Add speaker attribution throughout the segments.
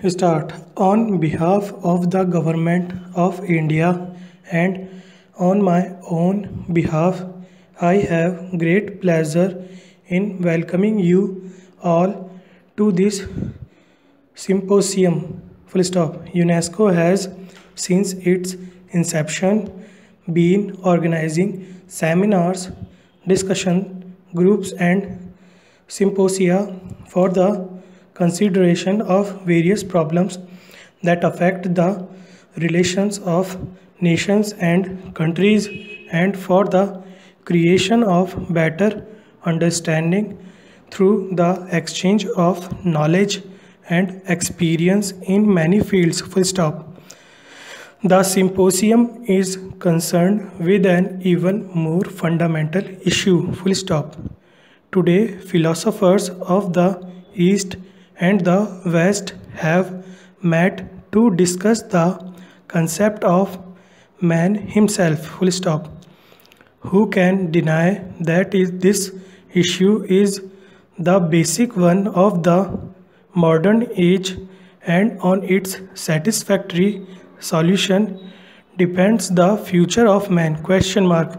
Speaker 1: Start. On behalf of the Government of India and on my own behalf, I have great pleasure in welcoming you all to this symposium. Full stop. UNESCO has, since its inception, been organizing seminars, discussion groups, and symposia for the consideration of various problems that affect the relations of nations and countries and for the creation of better understanding through the exchange of knowledge and experience in many fields. Full stop. The symposium is concerned with an even more fundamental issue. Full stop. Today, philosophers of the East and the West have met to discuss the concept of man himself. Full stop. Who can deny that this issue is the basic one of the modern age, and on its satisfactory solution depends the future of man? Question mark.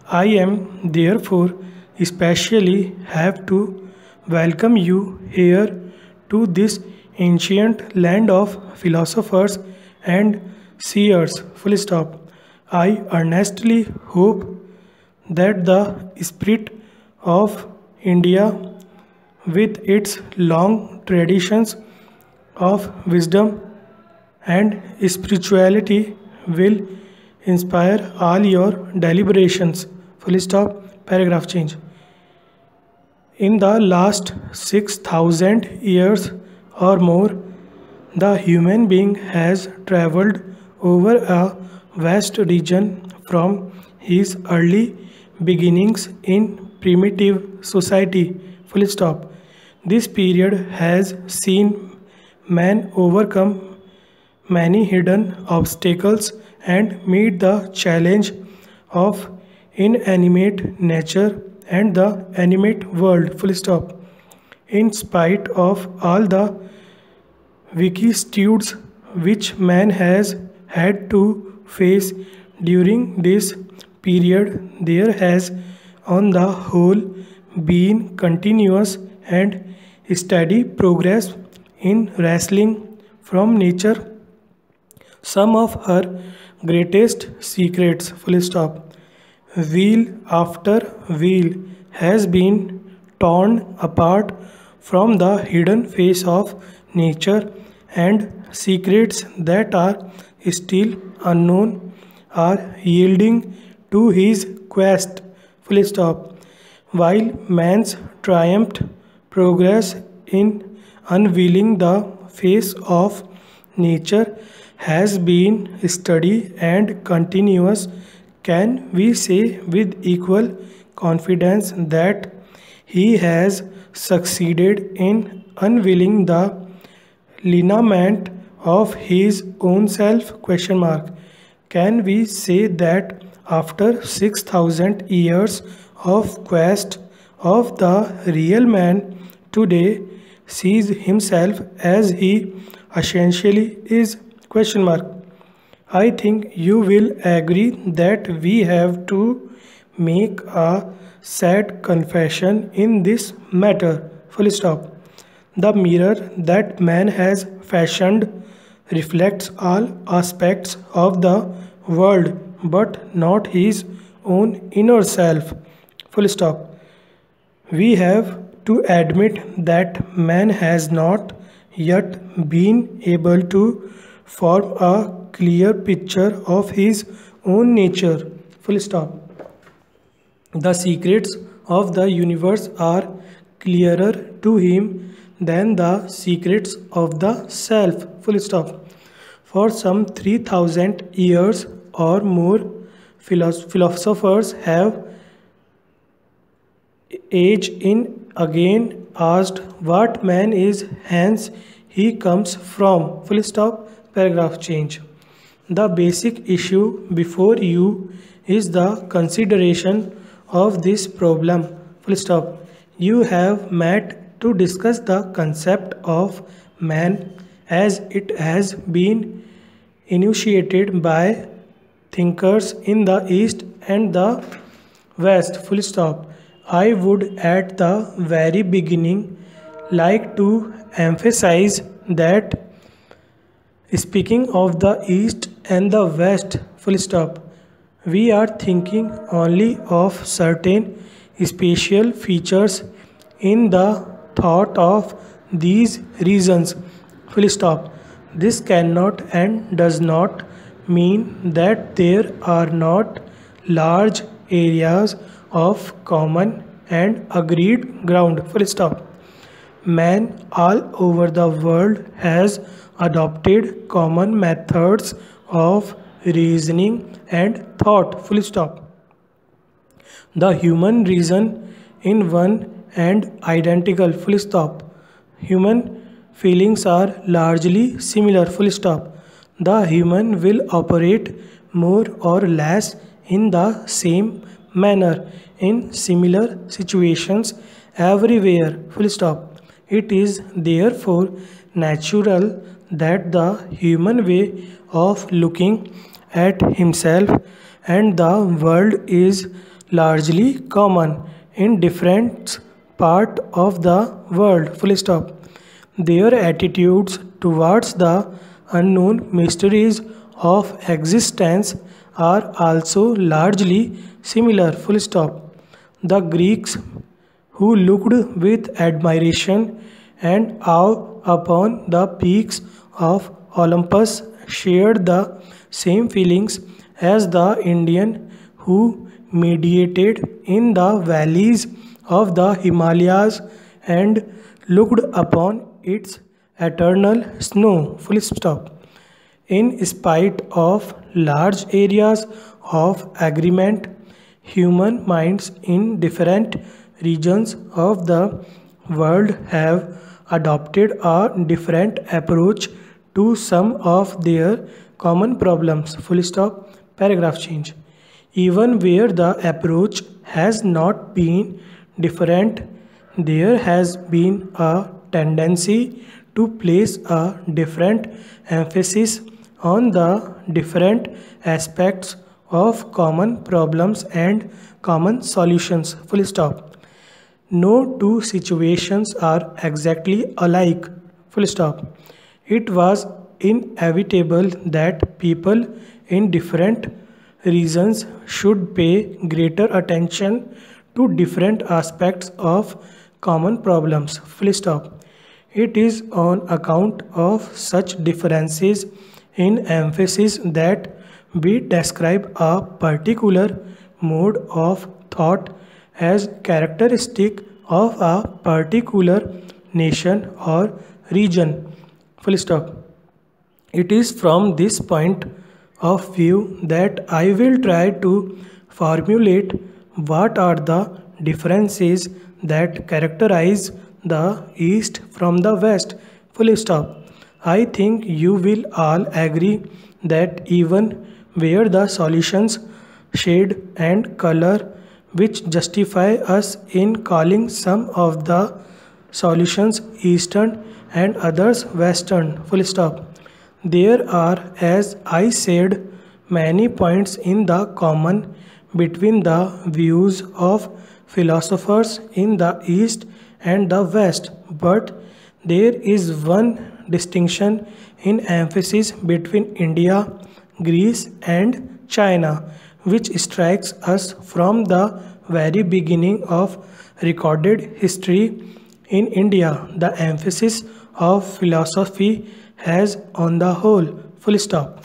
Speaker 1: I am therefore especially have to welcome you here to this ancient land of philosophers and seers. Full stop. I earnestly hope that the spirit of India, with its long traditions of wisdom and spirituality, will inspire all your deliberations. Full stop. Paragraph change. In the last 6,000 years or more, the human being has traveled over a vast region from his early beginnings in primitive society. Full stop. This period has seen man overcome many hidden obstacles and meet the challenge of inanimate nature and the animate world. Full stop. In spite of all the vicissitudes which man has had to face during this period, there has on the whole been continuous and steady progress in wrestling from nature some of her greatest secrets. Full stop. Wheel after wheel has been torn apart from the hidden face of nature, and secrets that are still unknown are yielding to his quest. Full stop. While man's triumphed progress in unveiling the face of nature has been steady and continuous, can we say with equal confidence that he has succeeded in unveiling the lineament of his own self? Question mark. Can we say that after 6,000 years of quest of the real man today sees himself as he essentially is? Question mark. I think you will agree that we have to make a sad confession in this matter. Full stop. The mirror that man has fashioned reflects all aspects of the world but not his own inner self. Full stop. We have to admit that man has not yet been able to form a clear picture of his own nature. Full stop. The secrets of the universe are clearer to him than the secrets of the self. Full stop. For some 3,000 years or more, philosophers have age in again asked what man is, hence he comes from. Full stop. Paragraph change. The basic issue before you is the consideration of this problem. Full stop. You have met to discuss the concept of man as it has been initiated by thinkers in the East and the West. Full stop. I would at the very beginning like to emphasize that speaking of the East and the West, full stop, we are thinking only of certain spatial features in the thought of these regions, full stop. This cannot and does not mean that there are not large areas of common and agreed ground, full stop. Man all over the world has adopted common methods of reasoning and thought, full stop. The human reason in one and identical, full stop. Human feelings are largely similar, full stop. The human will operate more or less in the same manner in similar situations everywhere, full stop. It is therefore natural that the human way of looking at himself and the world is largely common in different parts of the world, full stop. Their attitudes towards the unknown mysteries of existence are also largely similar, full stop. The Greeks, who looked with admiration and awe upon the peaks of Olympus, shared the same feelings as the Indian who meditated in the valleys of the Himalayas and looked upon its eternal snow, full stop. In spite of large areas of agreement, human minds in different regions of the world have adopted a different approach to some of their common problems, full stop. Paragraph change. Even where the approach has not been different, there has been a tendency to place a different emphasis on the different aspects of common problems and common solutions, full stop. No two situations are exactly alike, full stop. It was inevitable that people in different regions should pay greater attention to different aspects of common problems, full stop. It is on account of such differences in emphasis that we describe a particular mode of thought as characteristic of a particular nation or region, full stop. It is from this point of view that I will try to formulate what are the differences that characterize the East from the West, full stop. I think you will all agree that even where the solutions, shade and color which justify us in calling some of the solutions Eastern and others Western, full stop. There are, as I said, many points in the common between the views of philosophers in the East and the West, but there is one distinction in emphasis between India, Greece and China, which strikes us from the very beginning of recorded history. In India, the emphasis of philosophy has on the whole, full stop.